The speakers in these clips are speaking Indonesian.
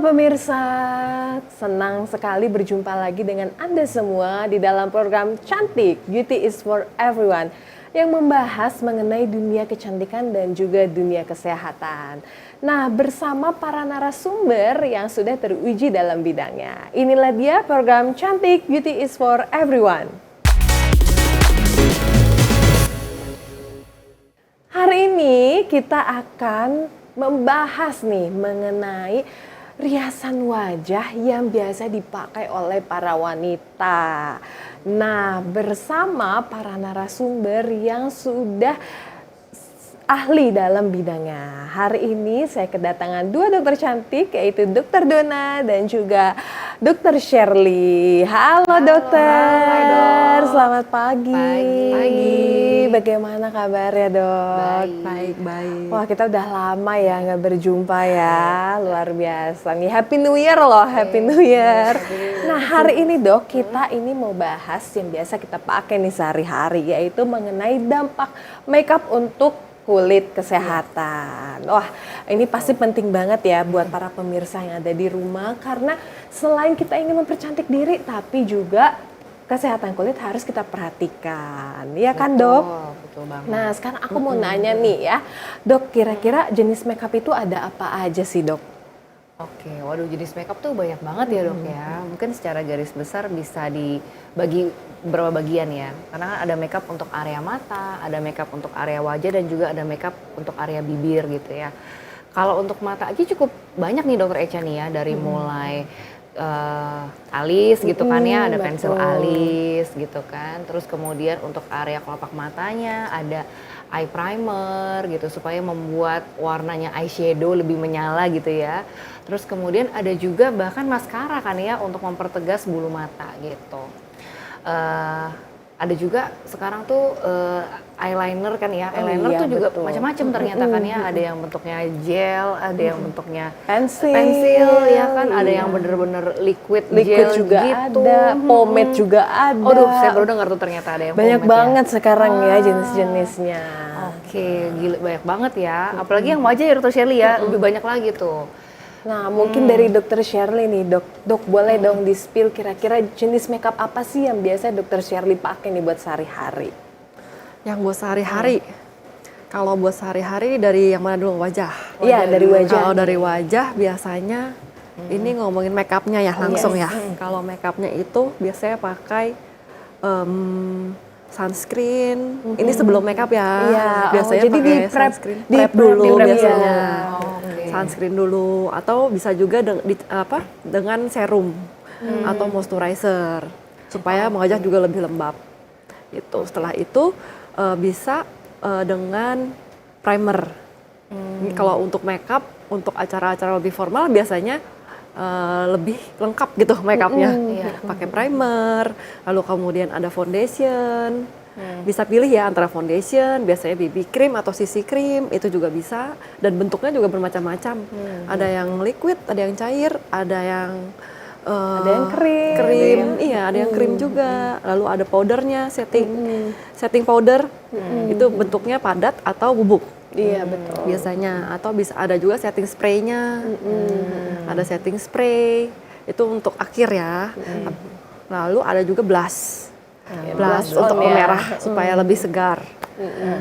pemirsa, senang sekali berjumpa lagi dengan Anda semua di dalam program Cantik Beauty is for Everyone yang membahas mengenai dunia kecantikan dan juga dunia kesehatan. Nah, bersama para narasumber yang sudah teruji dalam bidangnya. Inilah dia program Cantik Beauty is for Everyone. Hari ini kita akan membahas nih mengenai riasan wajah yang biasa dipakai oleh para wanita. Nah, bersama para narasumber yang sudah ahli dalam bidangnya. Hari ini saya kedatangan dua dokter cantik, yaitu Dokter Donna dan juga Dokter Shirley. Halo dokter, selamat pagi. Pagi. Bagaimana kabarnya dok? Baik. Wah, kita udah lama ya nggak berjumpa ya, luar biasa nih. Happy New Year loh, Happy New Year. Nah, hari ini dok, kita ini mau bahas yang biasa kita pakai nih sehari-hari, yaitu mengenai dampak makeup untuk kulit kesehatan. Wah, ini pasti penting banget ya buat para pemirsa yang ada di rumah, karena selain kita ingin mempercantik diri, tapi juga kesehatan kulit harus kita perhatikan. Iya kan dok? Betul banget. Nah, sekarang aku mau nanya nih ya, dok, kira-kira jenis makeup itu ada apa aja sih dok? Oke, waduh jenis makeup tuh banyak banget ya dok ya. Mungkin secara garis besar bisa dibagi beberapa bagian ya. Karena kan ada makeup untuk area mata, ada makeup untuk area wajah, dan juga ada makeup untuk area bibir gitu ya. Kalau untuk mata aja cukup banyak nih dokter Echa nih ya, dari mulai alis gitu kan ya, ada pensil alis gitu kan. Terus kemudian untuk area kelopak matanya ada eye primer gitu supaya membuat warnanya eyeshadow lebih menyala gitu ya. Terus kemudian ada juga bahkan maskara kan ya untuk mempertegas bulu mata gitu. Ada juga sekarang tuh eyeliner kan ya, eyeliner tuh juga macam-macam ternyata kan ya, ada yang bentuknya gel, ada yang bentuknya pensil ya kan, ada yang bener-bener liquid gel juga gitu. ada, pomade juga ada. Aduh, saya baru dengar tuh ternyata ada yang banyak pomade banget ya. sekarang ya jenis-jenisnya. Oke, gila banyak banget ya, apalagi yang wajah ya Dr. Shirley ya, lebih banyak lagi tuh. Nah, mungkin dari Dokter Shirley nih, dok boleh dong di-spill kira-kira jenis makeup apa sih yang biasa Dokter Shirley pakai nih buat sehari-hari? Yang buat sehari-hari? Kalau buat sehari-hari dari yang mana dulu? Wajah? Iya, dari wajah. Kalau dari wajah biasanya, ini ngomongin makeupnya ya langsung ya. Kalau makeupnya itu biasanya pakai sunscreen. Ini sebelum makeup ya. Iya, biasanya jadi pakai di-prep sunscreen. di Prep dulu prep biasanya. ya. Sunscreen dulu, atau bisa juga dengan serum atau moisturizer supaya wajah juga lebih lembab. Itu setelah itu bisa dengan primer. Kalau untuk makeup, untuk acara-acara lebih formal biasanya lebih lengkap gitu makeupnya. Pakai primer, lalu kemudian ada foundation. Bisa pilih ya antara foundation, biasanya BB cream atau CC cream, itu juga bisa, dan bentuknya juga bermacam-macam. Ada yang liquid, ada yang cair, ada yang krim, iya ada yang krim juga. Lalu ada powdernya, setting powder, itu bentuknya padat atau bubuk. Iya betul. Biasanya, atau bisa ada juga setting spraynya, ada setting spray, itu untuk akhir ya. Lalu ada juga blush. Blush untuk pemerah supaya lebih segar.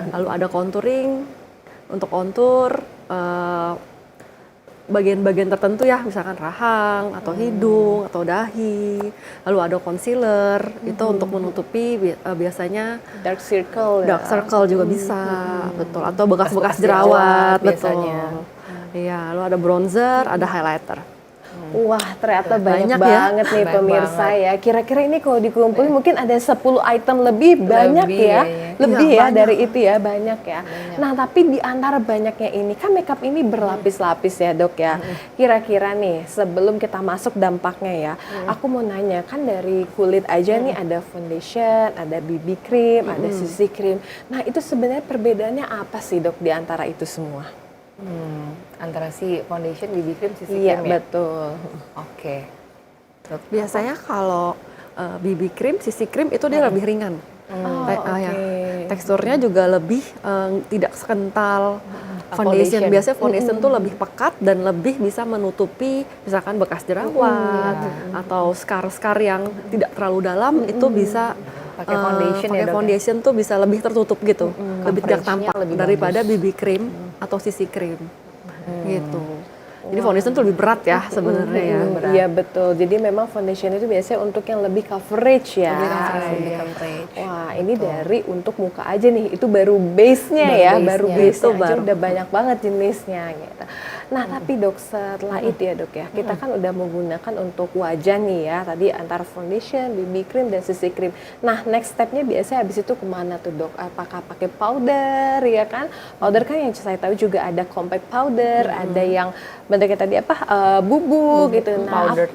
Lalu ada contouring untuk kontur bagian-bagian tertentu ya, misalkan rahang atau hidung atau dahi. Lalu ada concealer, itu untuk menutupi biasanya Dark circle ya. Dark circle juga bisa, betul. Atau bekas-bekas jerawat, biasanya. betul. Iya, lalu ada bronzer, ada highlighter. Wah, ternyata banyak Banyak ya. banget nih Banyak pemirsa banget. ya. Kira-kira ini kalau dikumpulin mungkin ada 10 item lebih banyak Lebih, ya. ya. Lebih Iya, ya banyak. dari itu ya, banyak ya. Nah, tapi di antara banyaknya ini kan makeup ini berlapis-lapis ya, Dok ya. Kira-kira nih sebelum kita masuk dampaknya ya, aku mau nanya, kan dari kulit aja nih ada foundation, ada BB cream, ada CC cream. Nah, itu sebenarnya perbedaannya apa sih, Dok, di antara itu semua? Antara si foundation, BB cream, CC Iya, cream ya? betul. Oke. Biasanya kalau BB cream, CC cream itu dia lebih ringan. Oh, Ya. oke. Teksturnya juga lebih tidak sekental foundation. Biasanya foundation tuh lebih pekat dan lebih bisa menutupi misalkan bekas jerawat atau scar-scar yang tidak terlalu dalam itu bisa Pakai foundation ya, pakai Dok, ya? foundation tuh bisa lebih tertutup gitu, lebih tidak Coveragenya tampak lebih daripada BB cream atau CC cream gitu. Jadi foundation tuh lebih berat ya sebenarnya ya. Iya betul. Jadi memang foundation itu biasanya untuk yang lebih coverage ya. Lebih coverage. Lebih Iya. coverage. Wah, ini dari untuk muka aja nih. Itu baru base-nya Baru ya, base-nya. baru Itu base-nya aja baru. udah banyak banget jenisnya gitu. Nah, tapi Dok, setelah itu ya Dok ya, kita kan udah menggunakan untuk wajah nih ya, tadi antara foundation, BB cream dan CC cream. Nah, next step-nya biasanya habis itu kemana tuh Dok? Apakah pakai powder ya kan? Powder kan yang saya tahu juga ada compact powder, ada yang bentuknya tadi apa? Bubuk gitu. Nah, powder,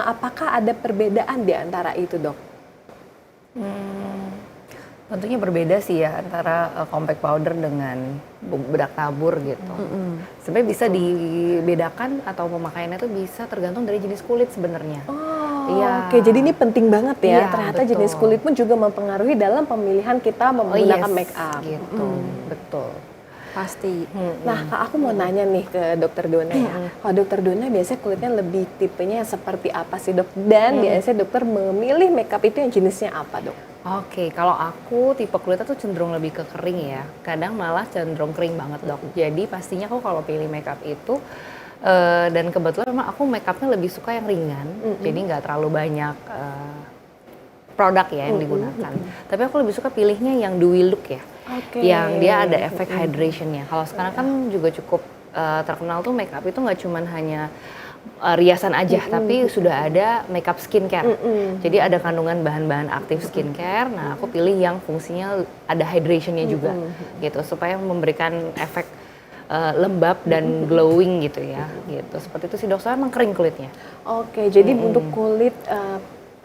apakah ada perbedaan di antara itu Dok? Tentunya berbeda sih ya antara compact powder dengan bedak tabur gitu. Sebenarnya bisa dibedakan atau pemakaiannya itu bisa tergantung dari jenis kulit sebenarnya. Oh, Iya. oke. Jadi ini penting banget ya. Iya, Ternyata betul. jenis kulit pun juga mempengaruhi dalam pemilihan kita menggunakan yes, make up. gitu. Betul. Pasti. Nah, Kak, aku mau nanya nih ke Dokter Dona ya. Kalau Dokter Dona biasanya kulitnya lebih tipenya seperti apa sih Dok? Dan biasanya dokter memilih make up itu yang jenisnya apa Dok? Oke, kalau aku tipe kulitnya tuh cenderung lebih ke kering ya. Kadang malah cenderung kering banget Dok. Jadi pastinya aku kalau pilih makeup itu dan kebetulan memang aku makeupnya lebih suka yang ringan. Jadi nggak terlalu banyak produk ya yang digunakan. Tapi aku lebih suka pilihnya yang dewy look ya. Oke. Yang dia ada efek hydrationnya. Kalau sekarang kan juga cukup terkenal tuh makeup itu nggak cuman hanya riasan aja, tapi sudah ada makeup skincare. Jadi ada kandungan bahan-bahan aktif skincare. Nah, aku pilih yang fungsinya ada hydrationnya juga, gitu, supaya memberikan efek lembab dan glowing gitu ya, gitu. Seperti itu sih Dok. Soalnya emang kering kulitnya. Oke, jadi untuk kulit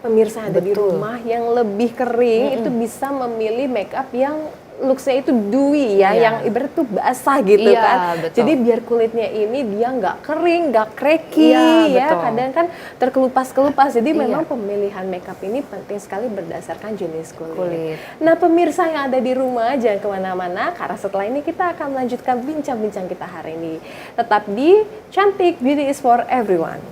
pemirsa yang ada di Betul. rumah yang lebih kering itu bisa memilih make up yang looks-nya itu dewy ya, Iya. yang ibarat tuh basah gitu Iya, kan. betul. Jadi biar kulitnya ini dia nggak kering, nggak cracky Iya, ya, betul. kadang kan terkelupas-kelupas. Jadi Iya. memang pemilihan makeup ini penting sekali berdasarkan jenis kulit. Kulit. Nah, pemirsa yang ada di rumah jangan kemana-mana karena setelah ini kita akan melanjutkan bincang-bincang kita hari ini. Tetap di Cantik Beauty is for Everyone.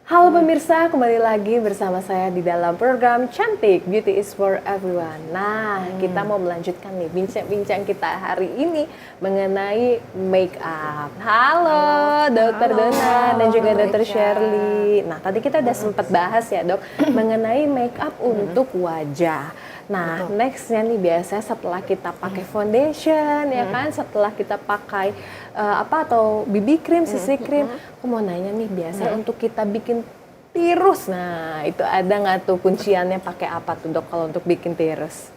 Halo pemirsa, kembali lagi bersama saya di dalam program Cantik Beauty is for Everyone. Nah, kita mau melanjutkan nih bincang-bincang kita hari ini mengenai make up. Halo, Dokter Dona dan juga Dokter Shirley. Nah, tadi kita udah sempat bahas ya Dok mengenai make up untuk wajah. Nah, nextnya nih biasanya setelah kita pakai foundation ya kan, setelah kita pakai atau BB cream, CC cream, aku mau nanya nih biasanya untuk kita bikin tirus. Nah, itu ada nggak tuh kunciannya pakai apa tuh Dok kalau untuk bikin tirus?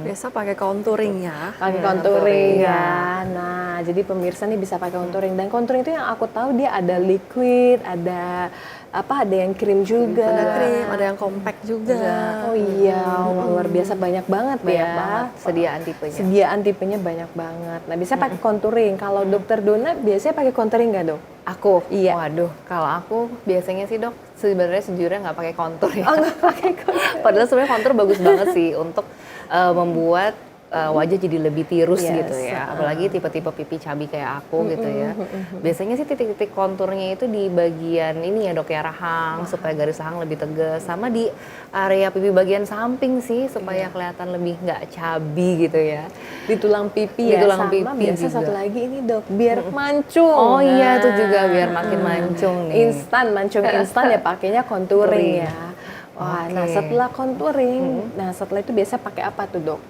Biasa pakai contouring ya. Pakai contouring ya. Nah, jadi pemirsa nih bisa pakai contouring dan contouring itu yang aku tahu dia ada liquid, ada ada yang krim juga. Ada krim, ada yang compact juga. Oh iya, luar biasa banyak banget Banyak ya. banget sediaan tipenya. Sediaan tipenya banyak banget. Nah, bisa pakai contouring. Kalau Dokter Dona biasanya pakai contouring nggak Dok? Aku, Iya. waduh, kalau aku biasanya sih Dok, sebenarnya sejujurnya nggak pakai kontur ya. Oh, nggak pakai contouring. Padahal sebenarnya kontur bagus banget sih untuk membuat wajah jadi lebih tirus Yes, gitu ya. Apalagi tipe-tipe pipi cabi kayak aku gitu ya. Biasanya sih titik-titik konturnya itu di bagian ini ya Dok ya, rahang supaya garis rahang lebih tegas, sama di area pipi bagian samping sih supaya kelihatan lebih nggak cabi gitu ya. Di tulang pipi Di ya, tulang sama pipi biasa juga. satu lagi ini Dok, biar mancung. Oh iya, itu Nah, juga biar makin mancung nih. Instan, mancung instan ya pakainya contouring ya. Wah, nah Oke. setelah contouring, nah setelah itu biasa pakai apa tuh Dok?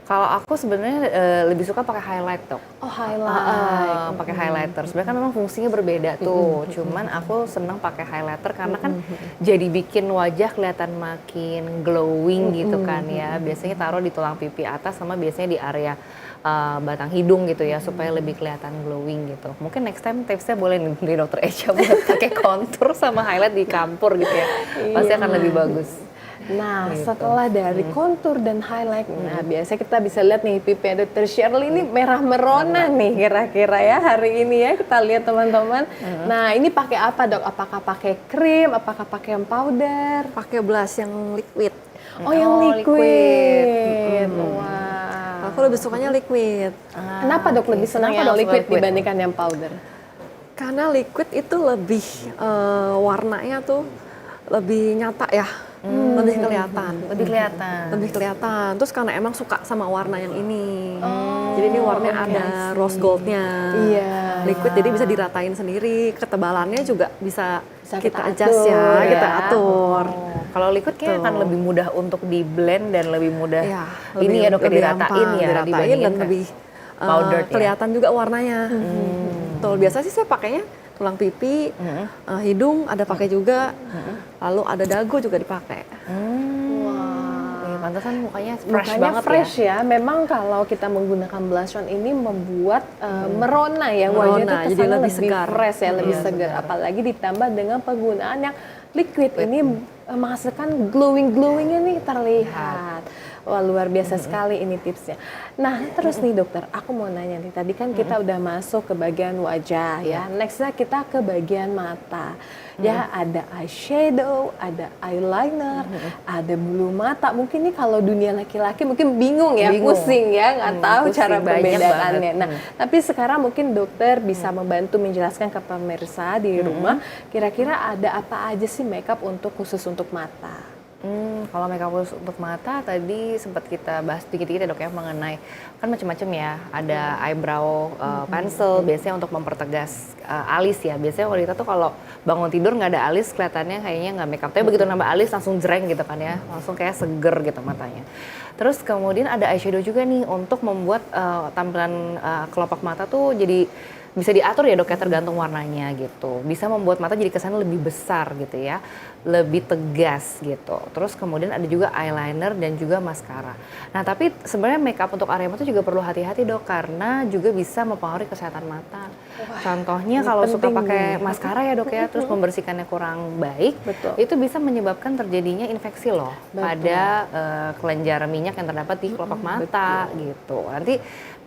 Kalau aku sebenarnya lebih suka pakai highlight Dok. Oh, highlight. Pakai highlighter. Sebenarnya kan memang fungsinya berbeda tuh. Cuman aku senang pakai highlighter karena kan jadi bikin wajah kelihatan makin glowing gitu kan ya. Biasanya taruh di tulang pipi atas sama biasanya di area batang hidung gitu ya supaya lebih kelihatan glowing gitu. Mungkin next time tipsnya boleh nih dari Dokter Echa buat pakai kontur sama highlight di campur gitu ya. Pasti akan lebih bagus. Nah, Gitu. setelah dari kontur dan highlight, nah biasanya kita bisa lihat nih pipi Dr. Shirley ini merah merona nih kira-kira ya hari ini ya kita lihat teman-teman. Nah, ini pakai apa dok? Apakah pakai krim? Apakah pakai yang powder? Pakai blush yang liquid. Oh, yang Oh, liquid. Wah. Aku lebih sukanya liquid. Kenapa dok lebih senang Kenapa yang suka liquid liquid? dibandingkan yang powder? Karena liquid itu lebih warnanya tuh lebih nyata ya, lebih kelihatan. Lebih kelihatan. Lebih kelihatan. Terus karena emang suka sama warna yang ini. Jadi ini warnanya ada rose goldnya. Iya. Liquid jadi bisa diratain sendiri. Ketebalannya juga bisa, Bisa kita kita adjust atur, ya, ya. kita atur. Oh, kalau liquid kayaknya akan lebih mudah untuk di blend dan lebih mudah Iya, ini ya dok lebih diratain gampang ya diratain dibandingin dan kayak lebih powdered ya? kelihatan juga warnanya. Betul, biasa sih saya pakainya tulang pipi, hidung ada pakai juga, lalu ada dagu juga dipakai. Pantesan mukanya fresh Mukanya banget fresh ya. ya. Memang kalau kita menggunakan blush on ini membuat merona ya wajah Merona, itu jadi kesannya lebih lebih segar. fresh ya, lebih Iya, segar. segar. Apalagi ditambah dengan penggunaan yang liquid ini menghasilkan glowingnya nih terlihat. Wah, luar biasa sekali ini tipsnya. Nah, terus nih dokter, aku mau nanya nih. Tadi kan kita udah masuk ke bagian wajah ya. Nextnya kita ke bagian mata. Ya, ada eyeshadow, ada eyeliner, ada bulu mata. Mungkin nih kalau dunia laki-laki mungkin bingung ya, Bingung. pusing ya, nggak tahu Pusing, cara banyak perbedaannya. banget. Nah, tapi sekarang mungkin dokter bisa membantu menjelaskan ke pemirsa di rumah, kira-kira ada apa aja sih makeup untuk khusus untuk mata? Kalau makeup khusus untuk mata tadi sempat kita bahas dikit-dikit ya dok ya mengenai kan macam-macam ya ada eyebrow pencil biasanya untuk mempertegas alis ya biasanya wanita tuh kalau bangun tidur nggak ada alis kelihatannya kayaknya nggak makeup tapi begitu nambah alis langsung jreng gitu kan ya langsung kayak seger gitu matanya. Terus kemudian ada eyeshadow juga nih untuk membuat tampilan kelopak mata tuh jadi bisa diatur ya dok ya tergantung warnanya gitu. Bisa membuat mata jadi kesannya lebih besar gitu ya, lebih tegas gitu. Terus kemudian ada juga eyeliner dan juga maskara. Nah tapi sebenarnya makeup untuk area mata juga perlu hati-hati dok karena juga bisa mempengaruhi kesehatan mata. Contohnya kalau suka penting pakai nih. maskara ya dok ya, terus membersihkannya kurang baik, Betul. itu bisa menyebabkan terjadinya infeksi loh pada kelenjar minyak yang terdapat di kelopak mata gitu. Nanti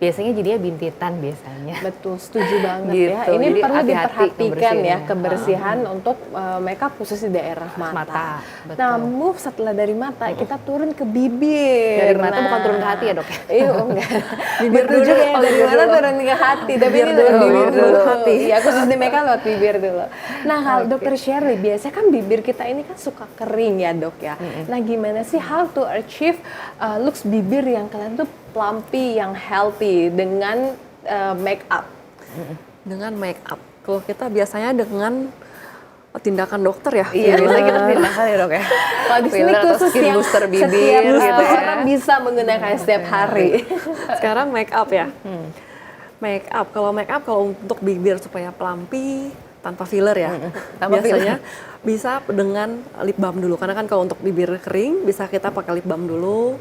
biasanya jadinya bintitan biasanya. Betul, setuju banget Gitu, ya. Ini jadi perlu hati-hati diperhatikan ya ngebersihinnya. kebersihan untuk makeup khusus di daerah mata. Mata, betul. Nah, move setelah dari mata kita turun ke bibir. Dari mata bukan turun ke hati ya, Dok? Iya, oh, enggak. Bibir Betul dulu. juga ya, Oh, dari bibir mana dulu. turun ke hati, tapi Bibir ini dulu, bibir baru dulu. hati. Iya, khusus di makeup lewat bibir dulu. Nah, kalau Dokter Shirley, biasanya kan bibir kita ini kan suka kering ya, Dok ya. Nah, gimana sih how to achieve looks bibir yang kalian tuh plumpy, yang healthy dengan make up? Dengan make up. Kalau kita biasanya dengan tindakan dokter ya. Iya, biasanya kita tindakan ya dok ya. Kalau di sini Filler atau khusus skin yang booster bibir setiap gitu ya. orang bisa menggunakan setiap hari. Sekarang make up ya. Make up. Kalau make up kalau untuk bibir supaya plumpy tanpa filler ya. Tanpa Biasanya bisa dengan lip balm dulu. Karena kan kalau untuk bibir kering bisa kita pakai lip balm dulu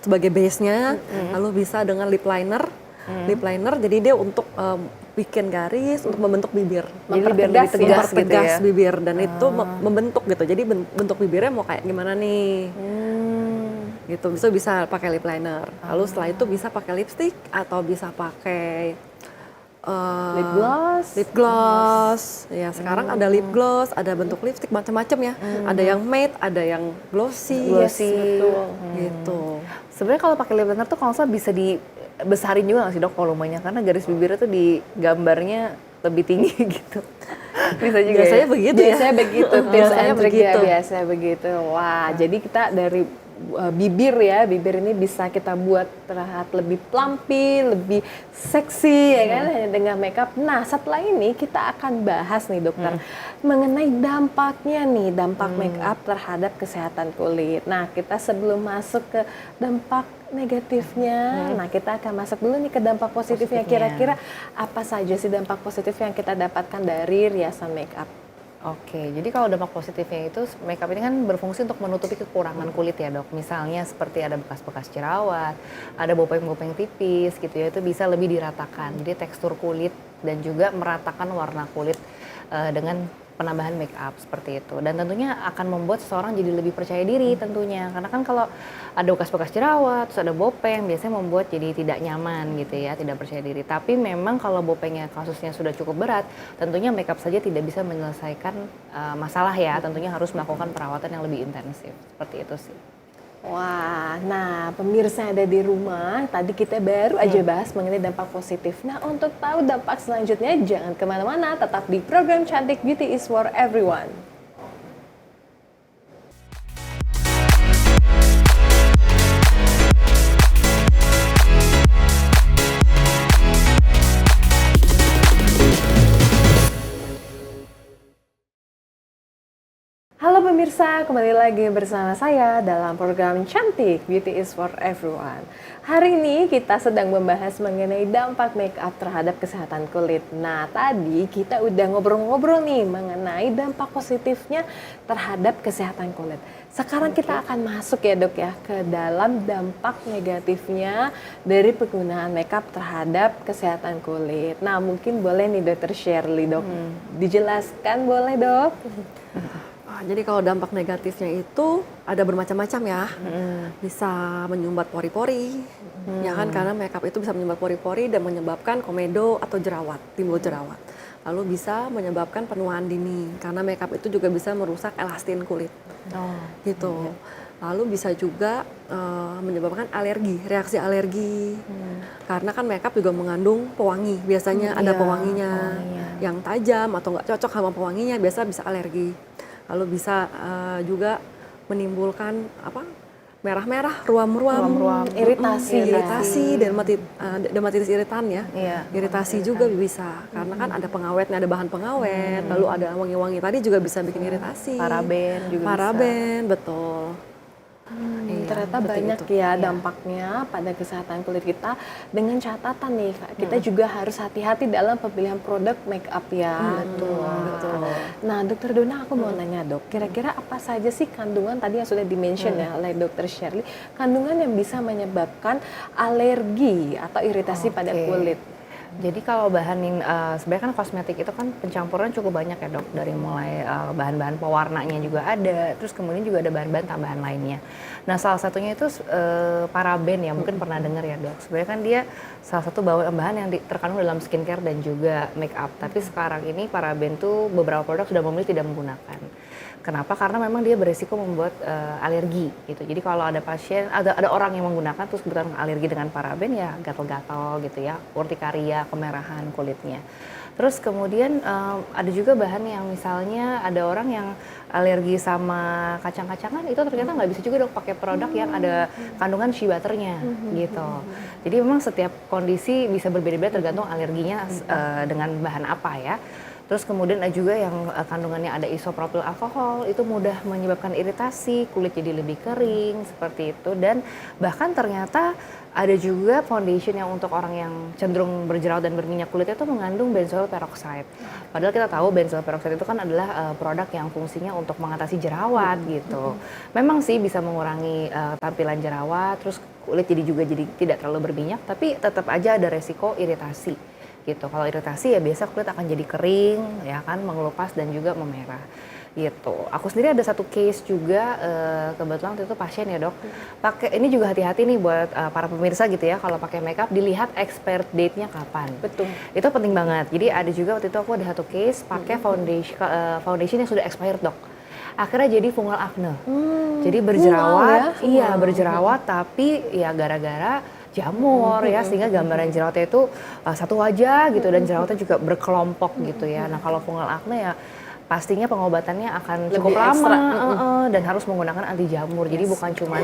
sebagai base-nya. Lalu bisa dengan lip liner. Lip liner jadi dia untuk bikin garis untuk membentuk bibir. Jadi biar lebih Mempertegas tegas gitu Mempertegas ya. bibir dan itu membentuk gitu. Jadi bentuk bibirnya mau kayak gimana nih? Gitu. Bisa pakai lip liner. Lalu setelah itu bisa pakai lipstick atau bisa pakai Lip gloss. lip gloss. Ya, sekarang ada lip gloss, ada bentuk lipstick macam-macam ya. Ada yang matte, ada yang glossy. Glossy. Betul. Gitu. Sebenarnya kalau pakai lip liner tuh kalau nggak salah bisa dibesarin juga nggak sih dok volumenya karena garis bibirnya tuh di gambarnya lebih tinggi gitu. Bisa juga Biasanya ya? begitu ya. Biasanya begitu, tips Biasanya and trick ya, begitu. biasanya begitu. Wah, jadi kita dari bibir ya, bibir ini bisa kita buat terlihat lebih plumpy, lebih seksi ya kan hanya dengan makeup. Nah, setelah ini kita akan bahas nih dokter mengenai dampaknya nih, dampak makeup terhadap kesehatan kulit. Nah, kita sebelum masuk ke dampak negatifnya, nah kita akan masuk dulu nih ke dampak positifnya. Kira-kira apa saja sih dampak positif yang kita dapatkan dari riasan makeup? Oke, jadi kalau dampak positifnya itu makeup ini kan berfungsi untuk menutupi kekurangan kulit ya dok. Misalnya seperti ada bekas-bekas jerawat, ada bopeng-bopeng tipis gitu ya, itu bisa lebih diratakan. Jadi tekstur kulit dan juga meratakan warna kulit dengan penambahan make up seperti itu. Dan tentunya akan membuat seseorang jadi lebih percaya diri tentunya. Karena kan kalau ada bekas-bekas jerawat, terus ada bopeng, biasanya membuat jadi tidak nyaman gitu ya, tidak percaya diri. Tapi memang kalau bopengnya kasusnya sudah cukup berat, tentunya make up saja tidak bisa menyelesaikan masalah ya. Tentunya harus melakukan perawatan yang lebih intensif. Seperti itu sih. Wah, nah pemirsa yang ada di rumah, tadi kita baru aja bahas mengenai dampak positif. Nah, untuk tahu dampak selanjutnya, jangan kemana-mana, tetap di program Cantik Beauty is for Everyone. Halo pemirsa, kembali lagi bersama saya dalam program Cantik Beauty is for Everyone. Hari ini kita sedang membahas mengenai dampak make up terhadap kesehatan kulit. Nah, tadi kita udah ngobrol-ngobrol nih mengenai dampak positifnya terhadap kesehatan kulit. Sekarang kita akan masuk ya dok ya ke dalam dampak negatifnya dari penggunaan make up terhadap kesehatan kulit. Nah, mungkin boleh nih Dr. Shirley dok, dijelaskan boleh dok? Jadi kalau dampak negatifnya itu ada bermacam-macam ya, bisa menyumbat pori-pori, ya kan, karena makeup itu bisa menyumbat pori-pori dan menyebabkan komedo atau jerawat, timbul jerawat. Lalu bisa menyebabkan penuaan dini, karena makeup itu juga bisa merusak elastin kulit, gitu. Lalu bisa juga menyebabkan alergi, reaksi alergi, karena kan makeup juga mengandung pewangi, biasanya ada pewanginya yang tajam atau nggak cocok sama pewanginya, biasa bisa alergi. Lalu bisa juga menimbulkan merah-merah, ruam-ruam, iritasi, dermatitis iritan ya. Iritasi juga bisa, karena kan ada pengawetnya, ada bahan pengawet, lalu ada wangi-wangi tadi juga bisa bikin iritasi. Paraben juga Paraben, betul. Ternyata banyak itu. ya dampaknya pada kesehatan kulit kita. Dengan catatan nih, kita juga harus hati-hati dalam pemilihan produk make up ya. Betul. Nah, Dokter Dona, aku mau nanya dok, kira-kira apa saja sih kandungan tadi yang sudah di-mention ya oleh Dokter Shirley, kandungan yang bisa menyebabkan alergi atau iritasi pada kulit? Jadi kalau bahan yang sebenarnya kan kosmetik itu kan pencampuran cukup banyak ya dok, dari mulai bahan-bahan pewarnanya juga ada, terus kemudian juga ada bahan-bahan tambahan lainnya. Nah salah satunya itu paraben ya, mungkin pernah dengar ya dok. Sebenarnya kan dia salah satu bahan yang terkandung dalam skincare dan juga make up. Tapi sekarang ini paraben tuh beberapa produk sudah memilih tidak menggunakan. Kenapa? Karena memang dia beresiko membuat alergi gitu. Jadi kalau ada pasien, ada orang yang menggunakan terus kebetulan alergi dengan paraben ya gatal-gatal gitu ya, urtikaria, kemerahan kulitnya. Terus kemudian ada juga bahan yang misalnya ada orang yang alergi sama kacang-kacangan, itu ternyata nggak bisa juga dok pakai produk yang ada kandungan shea butternya gitu. Jadi memang setiap kondisi bisa berbeda-beda tergantung alerginya dengan bahan apa ya. Terus kemudian ada juga yang kandungannya ada isopropil alkohol, itu mudah menyebabkan iritasi, kulit jadi lebih kering, seperti itu. Dan bahkan ternyata ada juga foundation yang untuk orang yang cenderung berjerawat dan berminyak kulit itu mengandung benzoyl peroxide. Padahal kita tahu benzoyl peroxide itu kan adalah produk yang fungsinya untuk mengatasi jerawat gitu. Memang sih bisa mengurangi tampilan jerawat, terus kulit jadi tidak terlalu berminyak, tapi tetap aja ada resiko iritasi. Gitu. Kalau iritasi ya biasa kulit akan jadi kering, ya kan, mengelupas dan juga memerah. Gitu. Aku sendiri ada satu case juga, kebetulan waktu itu pasien ya dok. Ini juga hati-hati nih buat para pemirsa gitu ya, kalau pakai makeup dilihat expired date-nya kapan. Betul. Itu penting banget. Jadi ada juga waktu itu aku ada satu case pakai foundation yang sudah expired dok. Akhirnya jadi fungal acne. Jadi berjerawat, berjerawat tapi ya gara-gara jamur ya, sehingga gambaran jerawatnya itu satu wajah gitu dan jerawatnya juga berkelompok gitu ya. Nah kalau fungal acne ya pastinya pengobatannya akan cukup lama dan harus menggunakan anti jamur. Jadi bukan cuma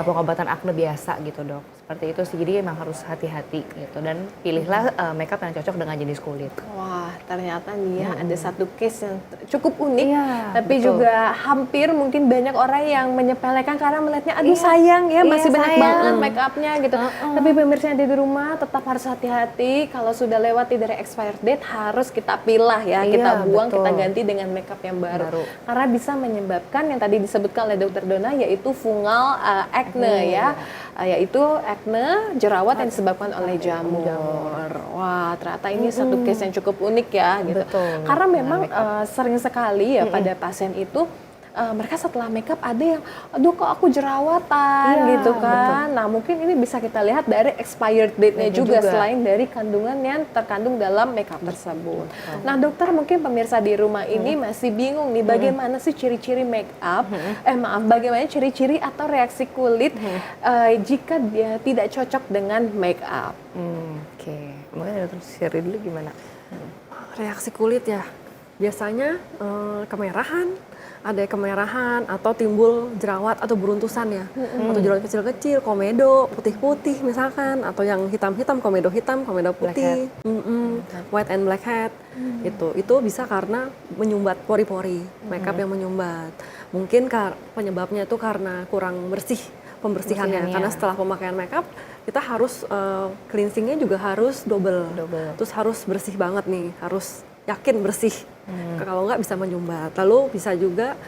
pengobatan acne biasa gitu dok. Seperti itu sih, jadi emang harus hati-hati gitu dan pilihlah makeup yang cocok dengan jenis kulit. Wah, ternyata nih ya ada satu case yang cukup unik, tapi betul. juga hampir mungkin banyak orang yang menyepelekan karena melihatnya aduh sayang ya, masih banyak banget make upnya gitu. Tapi pemirsa yang ada di rumah tetap harus hati-hati, kalau sudah lewati dari expired date harus kita pilah ya, kita buang, kita ganti dengan make up yang baru. Karena bisa menyebabkan yang tadi disebutkan oleh Dokter Dona, yaitu fungal acne ya, yaitu akne, jerawat yang disebabkan oleh jamur. Wah, ternyata ini satu case yang cukup unik ya gitu. Betul. Karena memang Dengan sering sekali ya pada pasien itu mereka setelah makeup ada yang, aduh kok aku jerawatan Iya, gitu kan. Nah mungkin ini bisa kita lihat dari expired date-nya juga, selain dari kandungan yang terkandung dalam makeup tersebut. Nah dokter, mungkin pemirsa di rumah ini masih bingung nih bagaimana sih ciri-ciri makeup, bagaimana ciri-ciri atau reaksi kulit jika dia tidak cocok dengan makeup. Oke, mungkin dokter share dulu gimana? Reaksi kulit ya, biasanya kemerahan, ada kemerahan atau timbul jerawat atau beruntusan ya, atau jerawat kecil-kecil, komedo, putih-putih misalkan, atau yang hitam-hitam, komedo hitam, komedo putih, white and blackhead, itu bisa karena menyumbat pori-pori, makeup yang menyumbat. Mungkin penyebabnya itu karena kurang bersih pembersihannya, karena setelah pemakaian makeup kita harus cleansingnya juga harus double, terus harus bersih banget nih, harus yakin bersih. Kalau nggak bisa menyumbat. Lalu bisa juga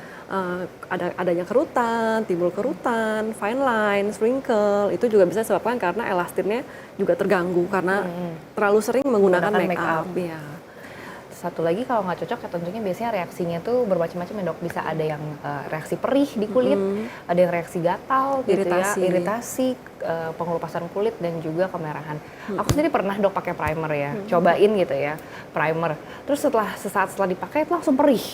adanya kerutan, timbul kerutan, fine line, wrinkle, itu juga bisa disebabkan karena elastinnya juga terganggu karena terlalu sering menggunakan make up. Ya. Satu lagi kalau nggak cocok ya tentunya biasanya reaksinya tuh bermacam-macam ya dok. Bisa ada yang reaksi perih di kulit, ada yang reaksi gatal, gitu iritasi, pengelupasan kulit dan juga kemerahan. Aku sendiri pernah dok pakai primer ya, cobain gitu ya, primer. Terus sesaat setelah dipakai itu langsung perih,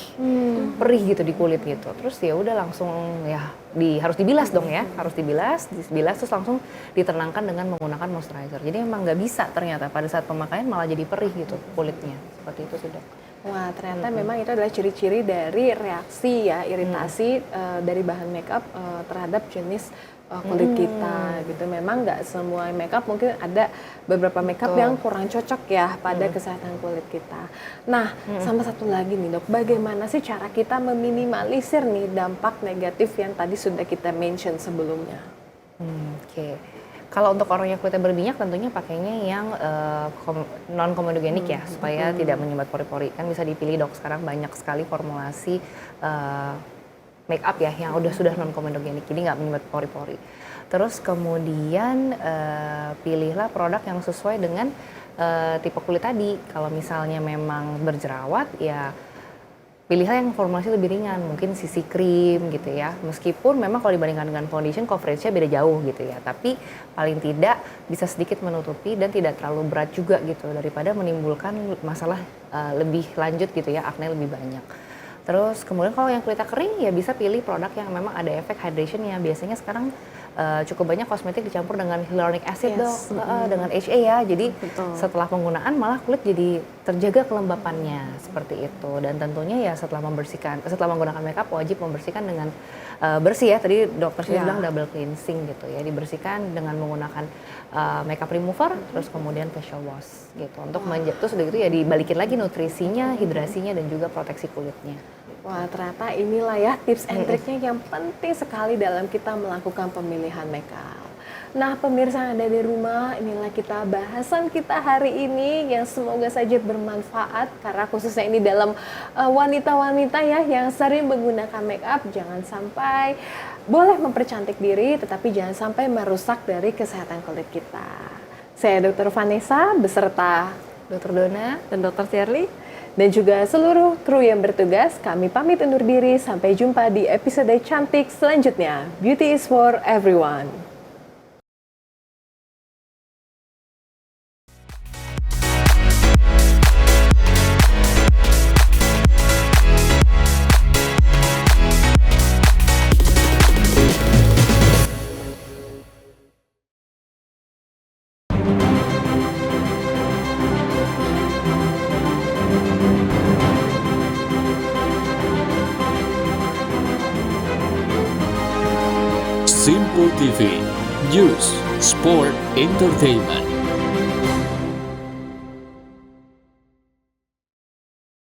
perih gitu di kulit gitu. Terus ya udah langsung ya harus dibilas dong ya, harus dibilas terus langsung ditenangkan dengan menggunakan moisturizer. Jadi memang nggak bisa ternyata pada saat pemakaian malah jadi perih gitu kulitnya, seperti itu sih dok. Wah, ternyata memang itu adalah ciri-ciri dari reaksi ya, iritasi dari bahan makeup terhadap jenis kulit kita gitu. Memang nggak semua makeup, mungkin ada beberapa makeup yang kurang cocok ya pada kesehatan kulit kita. Nah, sama satu lagi nih dok, bagaimana sih cara kita meminimalisir nih dampak negatif yang tadi sudah kita mention sebelumnya? Oke. Kalau untuk orang yang kulitnya berminyak tentunya pakainya yang non komedogenik ya, supaya tidak menyumbat pori-pori. Kan bisa dipilih dok, sekarang banyak sekali formulasi make up ya yang sudah non komedogenik, jadi nggak menyumbat pori-pori. Terus kemudian pilihlah produk yang sesuai dengan tipe kulit tadi. Kalau misalnya memang berjerawat ya pilihlah yang formulasi lebih ringan, mungkin CC cream gitu ya. Meskipun memang kalau dibandingkan dengan foundation coveragenya beda jauh gitu ya, tapi paling tidak bisa sedikit menutupi dan tidak terlalu berat juga gitu daripada menimbulkan masalah lebih lanjut gitu ya, akne lebih banyak. Terus kemudian kalau yang kulitnya kering ya bisa pilih produk yang memang ada efek hydration ya. Biasanya sekarang cukup banyak kosmetik dicampur dengan hyaluronic acid dok, dengan HA ya. Jadi setelah penggunaan malah kulit jadi terjaga kelembapannya seperti itu. Dan tentunya ya setelah menggunakan makeup wajib membersihkan dengan bersih ya. Tadi dokter sudah bilang double cleansing gitu ya. Dibersihkan dengan menggunakan makeup remover, terus kemudian facial wash gitu. Untuk terus udah gitu ya dibalikin lagi nutrisinya, hidrasinya dan juga proteksi kulitnya. Wah, ternyata inilah ya tips and triknya yang penting sekali dalam kita melakukan pemilihan makeup. Nah, pemirsa yang ada di rumah, inilah bahasan kita hari ini yang semoga saja bermanfaat, karena khususnya ini dalam wanita-wanita ya yang sering menggunakan makeup. Jangan sampai, boleh mempercantik diri, tetapi jangan sampai merusak dari kesehatan kulit kita. Saya Dr. Vanessa beserta Dr. Dona dan Dr. Shirley dan juga seluruh kru yang bertugas, kami pamit undur diri. Sampai jumpa di episode cantik selanjutnya. Beauty is for everyone. Simple TV, News, Sport, Entertainment.